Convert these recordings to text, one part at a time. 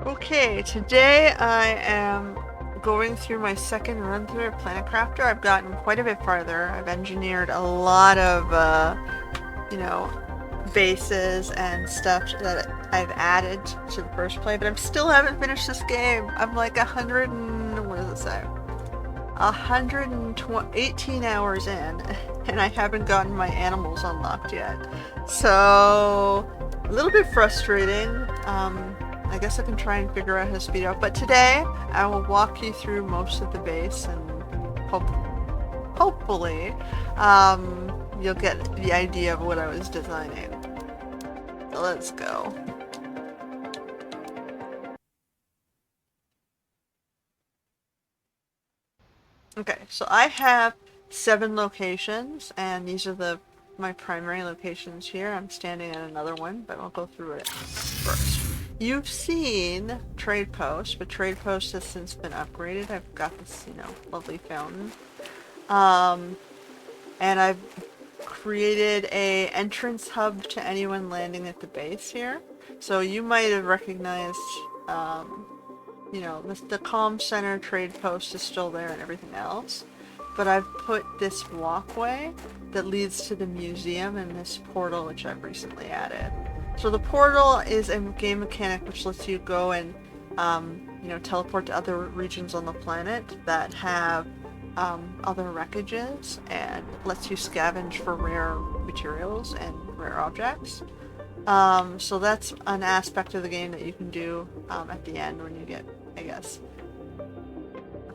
Okay, today I am going through my second run through of Planet Crafter. I've gotten quite a bit farther. I've engineered a lot of, you know, bases and stuff that I've added to the first play, but I still haven't finished this game. I'm like 100 and, what does it say? 118 hours in, and I haven't gotten my animals unlocked yet. So, a little bit frustrating. I guess I can try and figure out how to speed up. But today, I will walk you through most of the base, and hopefully, you'll get the idea of what I was designing. So let's go. Okay, so I have 7 locations, and these are my primary locations here. I'm standing at another one, but I'll go through it first. You've seen Trade Post, but Trade Post has since been upgraded. I've got this, lovely fountain. And I've created a entrance hub to anyone landing at the base here. So you might have recognized, the comm center trade post is still there and everything else. But I've put this walkway that leads to the museum and this portal which I've recently added. So the portal is a game mechanic which lets you go and, teleport to other regions on the planet that have other wreckages and lets you scavenge for rare materials and rare objects. So that's an aspect of the game that you can do at the end when you get, I guess,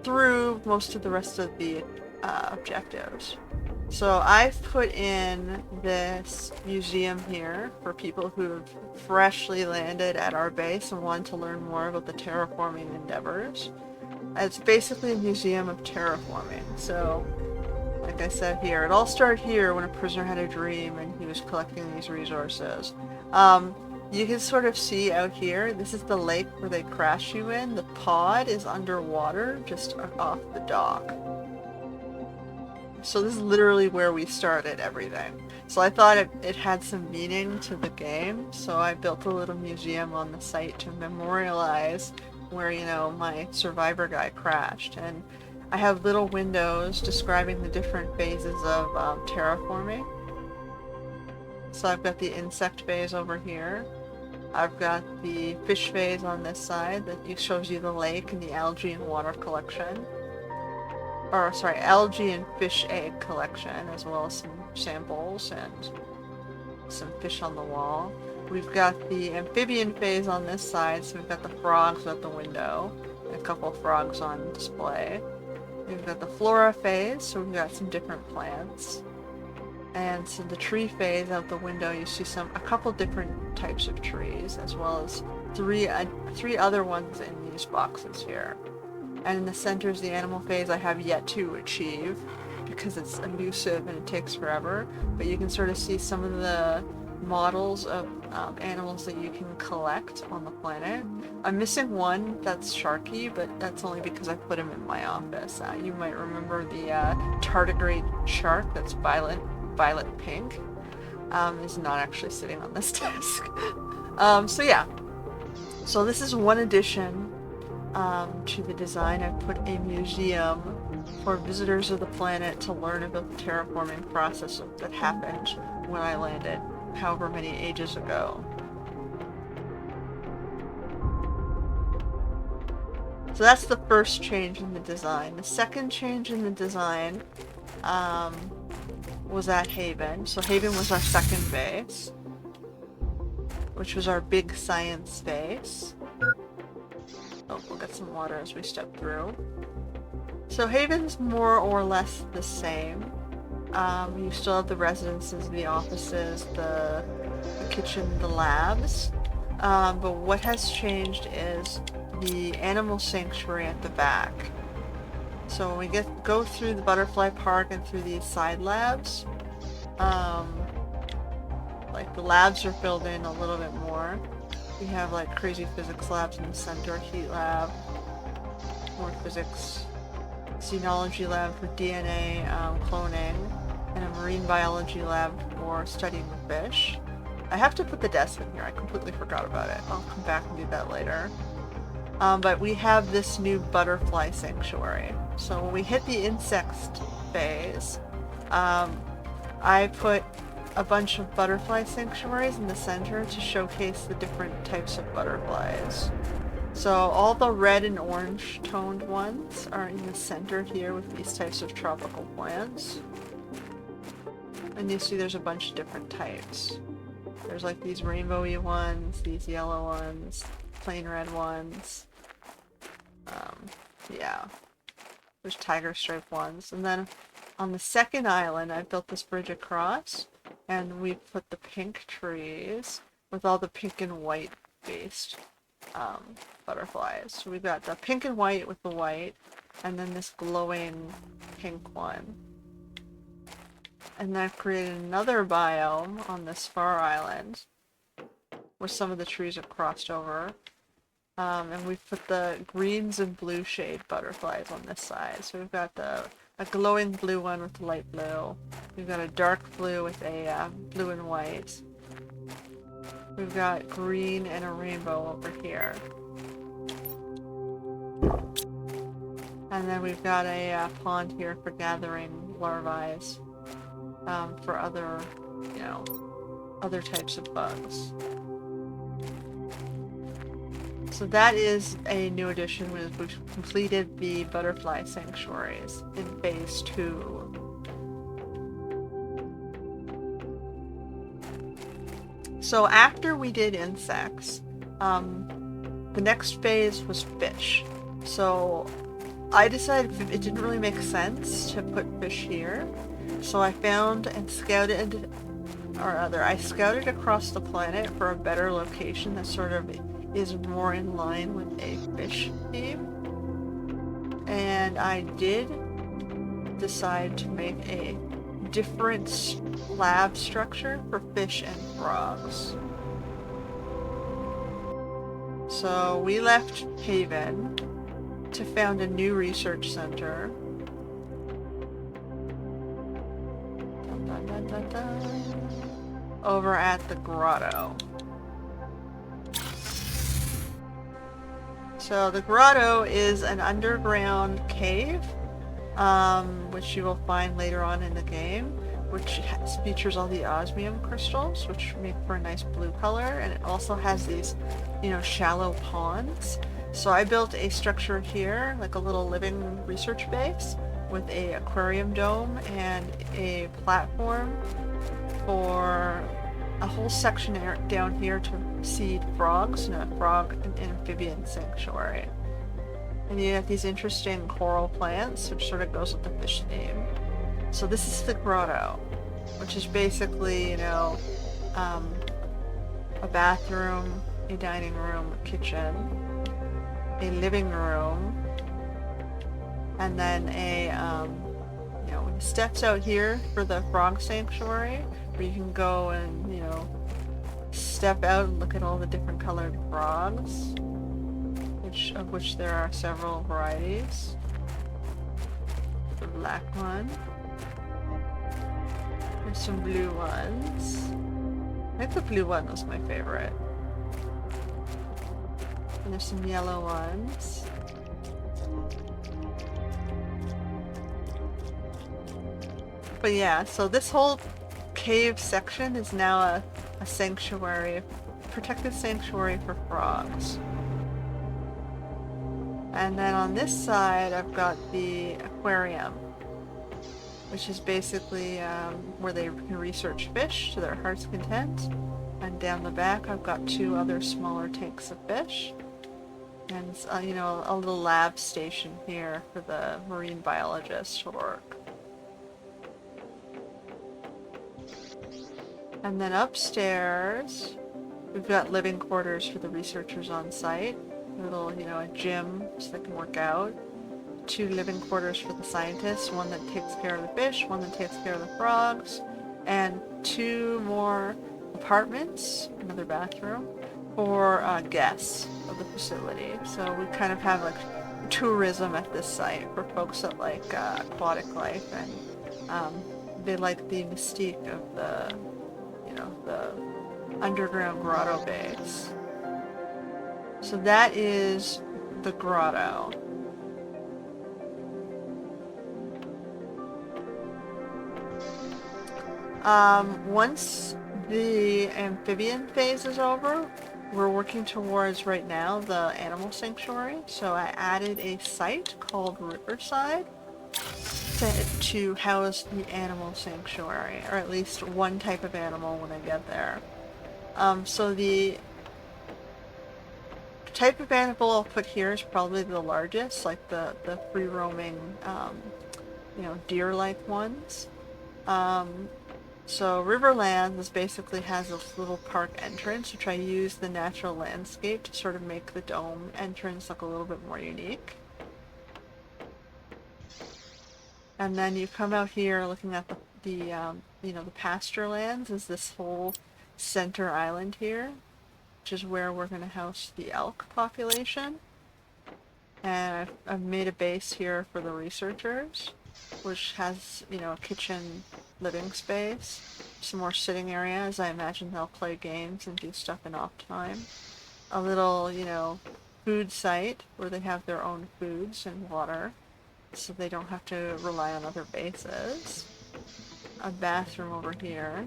through most of the rest of the objectives. So I've put in this museum here for people who've freshly landed at our base and want to learn more about the terraforming endeavors. It's basically a museum of terraforming. So, like I said here, it all started here when a prisoner had a dream and he was collecting these resources. You can sort of see out here, this is the lake where they crash you in. The pod is underwater, just off the dock. So this is literally where we started everything. So I thought it had some meaning to the game, so I built a little museum on the site to memorialize where, my survivor guy crashed. And I have little windows describing the different phases of terraforming. So I've got the insect phase over here. I've got the fish phase on this side that shows you the lake and the algae and water collection. Or, sorry, algae and fish egg collection, as well as some samples and some fish on the wall. We've got the amphibian phase on this side, so we've got the frogs out the window, and a couple of frogs on display. We've got the flora phase, so we've got some different plants. And so the tree phase out the window, you see a couple different types of trees, as well as three other ones in these boxes here. And in the center is the animal phase I have yet to achieve, because it's elusive and it takes forever. But you can sort of see some of the models of animals that you can collect on the planet. I'm missing one that's sharky, but that's only because I put him in my office. You might remember the tardigrade shark that's violet pink. Is not actually sitting on this desk. So yeah. So this is one addition to the design. I've put a museum for visitors of the planet to learn about the terraforming process that happened when I landed however many ages ago. So that's the first change in the design. The second change in the design was at Haven. So Haven was our second base, which was our big science base. Oh, we'll get some water as we step through. So Haven's more or less the same. You still have the residences, the offices, the kitchen, the labs. But what has changed is the animal sanctuary at the back. So when we go through the butterfly park and through these side labs, like the labs are filled in a little bit more. We have like crazy physics labs in the center, heat lab, more physics, xenology lab for DNA cloning, and a marine biology lab for studying the fish. I have to put the desk in here. I completely forgot about it. I'll come back and do that later. But we have this new butterfly sanctuary. So when we hit the insect phase, um, I put a bunch of butterfly sanctuaries in the center to showcase the different types of butterflies. So all the red and orange toned ones are in the center here with these types of tropical plants. And you see there's a bunch of different types. There's like these rainbowy ones, these yellow ones, plain red ones. Yeah. There's tiger stripe ones. And then on the second island, I built this bridge across, and we put the pink trees with all the pink and white based butterflies. So we've got the pink and white with the white, and then this glowing pink one. And then I've created another biome on this far island where some of the trees have crossed over. And we've put the greens and blue shade butterflies on this side. So we've got a glowing blue one with light blue. We've got a dark blue with a blue and white. We've got green and a rainbow over here. And then we've got a pond here for gathering larvae for other, other types of bugs. So that is a new addition. We've completed the butterfly sanctuaries in phase 2. So after we did insects, the next phase was fish. So I decided it didn't really make sense to put fish here. So I found and scouted, I scouted across the planet for a better location that sort of is more in line with a fish theme. And I did decide to make a different lab structure for fish and frogs. So we left Haven to found a new research center. Over at the grotto. So the grotto is an underground cave, which you will find later on in the game, which features all the osmium crystals, which make for a nice blue color, and it also has these, shallow ponds. So I built a structure here, like a little living research base, with a aquarium dome and a platform for a whole section down here to seed frogs, and a frog and amphibian sanctuary. And you have these interesting coral plants, which sort of goes with the fish theme. So this is the grotto, which is basically, a bathroom, a dining room, a kitchen, a living room, and then steps out here for the frog sanctuary, where you can go and, step out and look at all the different colored frogs, of which there are several varieties. The black one. There's some blue ones. I think the blue one was my favorite. And there's some yellow ones. But yeah, so this whole cave section is now a sanctuary, protected sanctuary for frogs. And then on this side, I've got the aquarium, which is basically where they can research fish to their heart's content. And down the back, I've got 2 other smaller tanks of fish. And, a little lab station here for the marine biologists to work. And then upstairs, we've got living quarters for the researchers on site. A little, a gym so they can work out. 2 living quarters for the scientists, one that takes care of the fish, one that takes care of the frogs, and 2 more apartments, another bathroom, for guests of the facility. So we kind of have like tourism at this site for folks that like aquatic life, and they like the mystique of the underground grotto base. So that is the grotto. Once the amphibian phase is over, we're working towards right now the animal sanctuary. So I added a site called Riverside to house the animal sanctuary, or at least one type of animal when I get there. So the type of animal I'll put here is probably the largest, like the free-roaming, deer-like ones. So Riverland basically has this little park entrance, which I use the natural landscape to sort of make the dome entrance look a little bit more unique. And then you come out here looking at the pasture lands is this whole center island here, which is where we're going to house the elk population. And I've made a base here for the researchers, which has, a kitchen living space, some more sitting areas. I imagine they'll play games and do stuff in off time. A little, food site where they have their own foods and water, so they don't have to rely on other bases. A bathroom over here,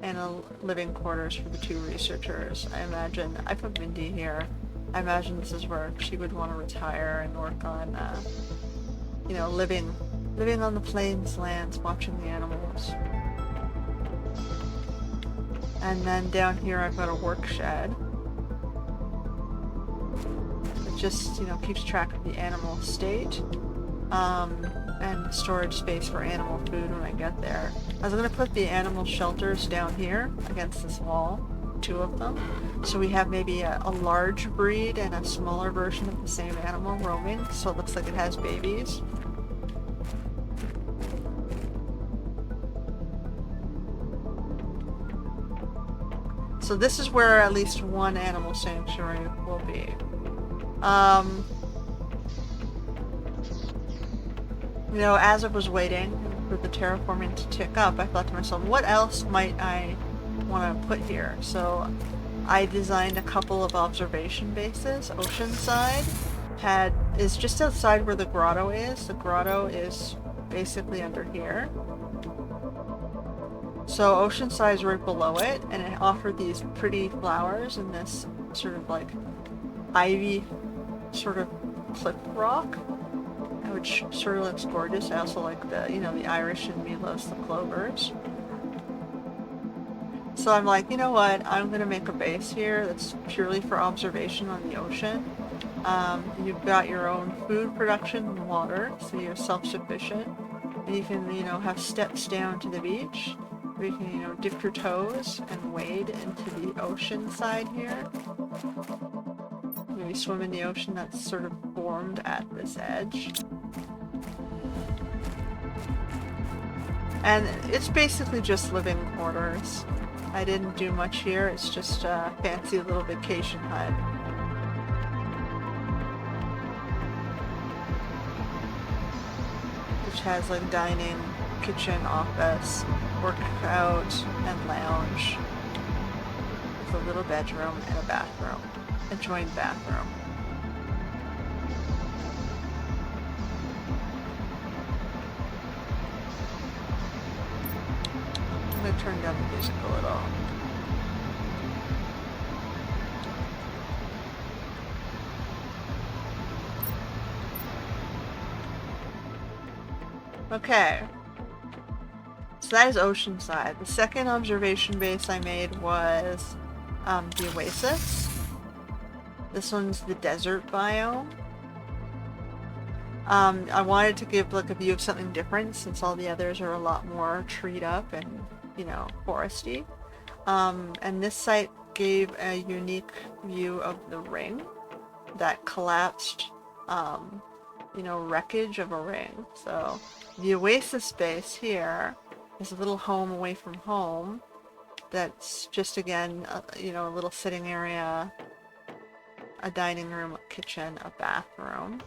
and a living quarters for the two researchers. I put Mindy here. I imagine this is where she would want to retire and work on, living on the plains lands, watching the animals. And then down here I've got a work shed. It just, keeps track of the animal state. And storage space for animal food when I get there. I was going to put the animal shelters down here against this wall, 2 of them. So we have maybe a large breed and a smaller version of the same animal roaming, so it looks like it has babies. So this is where at least one animal sanctuary will be. As I was waiting for the terraforming to tick up, I thought to myself, what else might I want to put here? So I designed a couple of observation bases. Oceanside is just outside where the grotto is. The grotto is basically under here. So Oceanside is right below it, and it offered these pretty flowers in this sort of like ivy sort of cliff rock, which sort of looks gorgeous. I also like the Irish and Milos, the clovers. So I'm like, you know what, I'm going to make a base here that's purely for observation on the ocean. You've got your own food production and water, so you're self-sufficient. And you can, have steps down to the beach, where you can, dip your toes and wade into the ocean side here. Maybe swim in the ocean that's sort of formed at this edge. And it's basically just living quarters. I didn't do much here, it's just a fancy little vacation hut. Which has like dining, kitchen, office, workout, and lounge. With a little bedroom and a bathroom. A joined bathroom. I'm going to turn down the music a little. Okay. So that is Oceanside. The second observation base I made was the Oasis. This one's the desert biome. I wanted to give like a view of something different since all the others are a lot more treed up and, foresty. And this site gave a unique view of the ring that collapsed, wreckage of a ring. So the Oasis base here is a little home away from home that's just, again, a little sitting area, a dining room, a kitchen, a bathroom.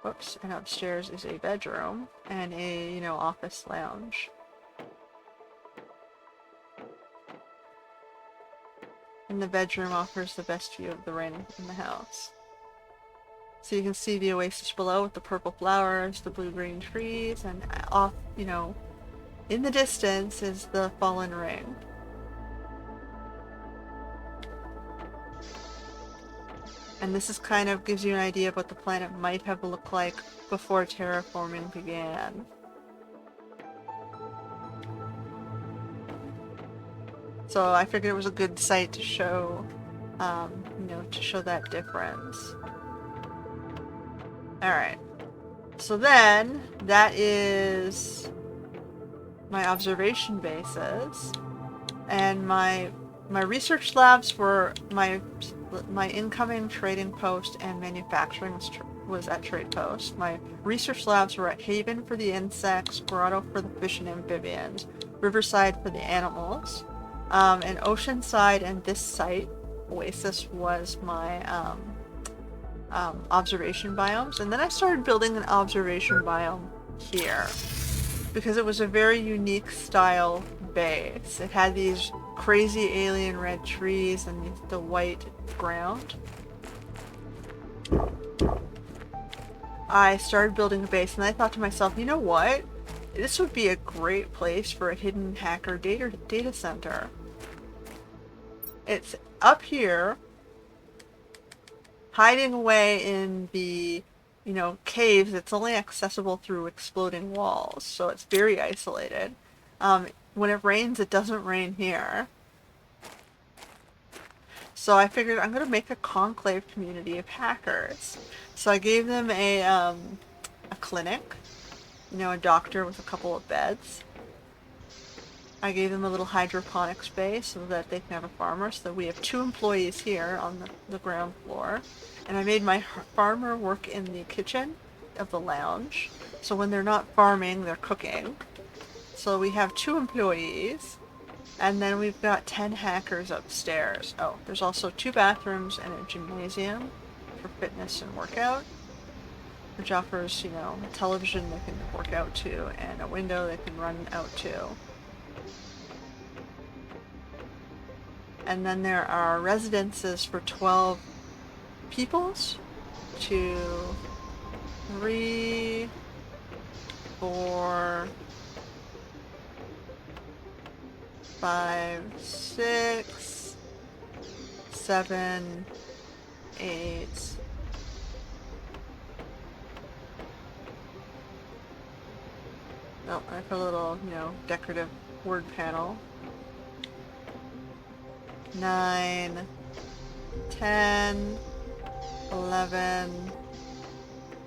Whoops, and upstairs is a bedroom and a, office lounge. and the bedroom offers the best view of the rain in the house. So you can see the oasis below with the purple flowers, the blue-green trees, and off, you know, in the distance is the fallen ring. And this is kind of gives you an idea of what the planet might have looked like before terraforming began. So I figured it was a good site to show, you know, to show that difference. Alright. So then, that is my observation bases. And my research labs were my incoming trading post and manufacturing was at trade post. My research labs were at Haven for the insects, Grotto for the fish and amphibians, Riverside for the animals, and Oceanside and this site, Oasis, was my observation biomes. And then I started building an observation biome here because it was a very unique style base. It had these crazy alien red trees and the white ground. I started building a base and I thought to myself, you know what? This would be a great place for a hidden hacker data center. It's up here, hiding away in the, you know, caves. It's only accessible through exploding walls, so it's very isolated. When it rains, it doesn't rain here. So I figured I'm gonna make a conclave community of hackers. So I gave them a clinic, you know, a doctor with a couple of beds. I gave them a little hydroponic space so that they can have a farmer. So we have 2 employees here on the ground floor. And I made my farmer work in the kitchen of the lounge. So when they're not farming, they're cooking. So we have 2 employees. And then we've got 10 hackers upstairs. Oh, there's also 2 bathrooms and a gymnasium for fitness and workout, which offers, you know, a television they can work out to and a window they can run out to. And then there are residences for 12 peoples. 2, 3, 4, 5, 6, 7, 8. Oh, I put a little, you know, decorative word panel. 9, 10, 11,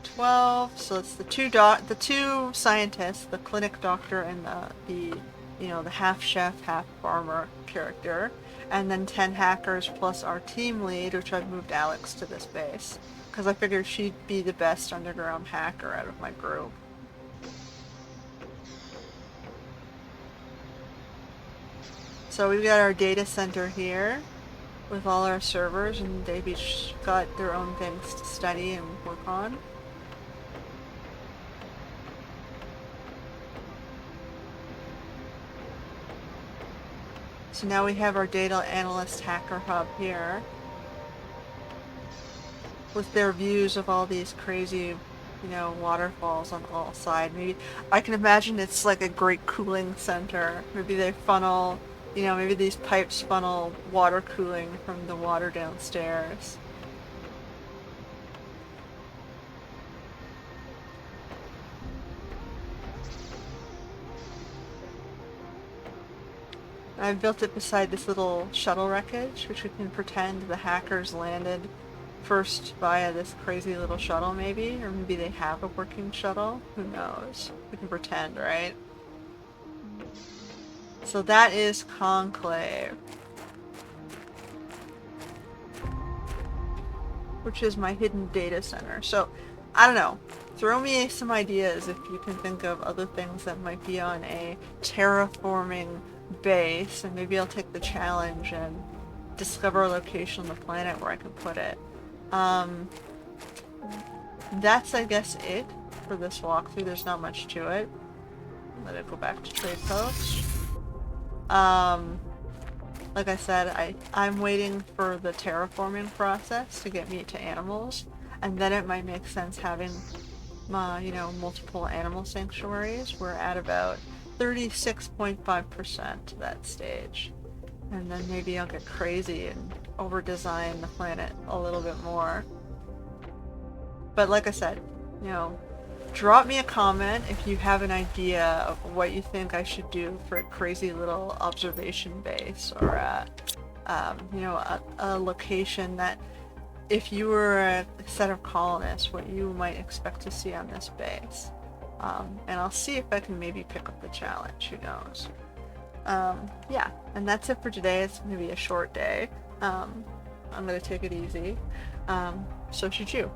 12. So it's the two scientists, the clinic doctor and the you know, the half chef, half farmer character, and then 10 hackers plus our team lead, which I've moved Alex to this base because I figured she'd be the best underground hacker out of my group. So we've got our data center here with all our servers, and they've each got their own things to study and work on. So now we have our data analyst hacker hub here with their views of all these crazy, you know, waterfalls on all sides. Maybe I can imagine it's like a great cooling center. Maybe they funnel, you know, maybe these pipes funnel water cooling from the water downstairs. I've built it beside this little shuttle wreckage, which we can pretend the hackers landed first via this crazy little shuttle maybe, or maybe they have a working shuttle. Who knows? We can pretend, right? So that is Conclave, which is my hidden data center. So, I don't know. Throw me some ideas if you can think of other things that might be on a terraforming base, and maybe I'll take the challenge and discover a location on the planet where I can put it. That's, I guess, it for this walkthrough. There's not much to it. Let it go back to trade post. like I said, I'm waiting for the terraforming process to get me to animals, and then it might make sense having multiple animal sanctuaries. We're at about 36.5% to that stage. And then maybe I'll get crazy and over-design the planet a little bit more. But like I said, you know, drop me a comment if you have an idea of what you think I should do for a crazy little observation base, or a location that, if you were a set of colonists, what you might expect to see on this base. And I'll see if I can maybe pick up the challenge, who knows. Yeah, and that's it for today. It's going to be a short day. I'm going to take it easy. So should you.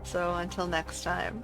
So until next time.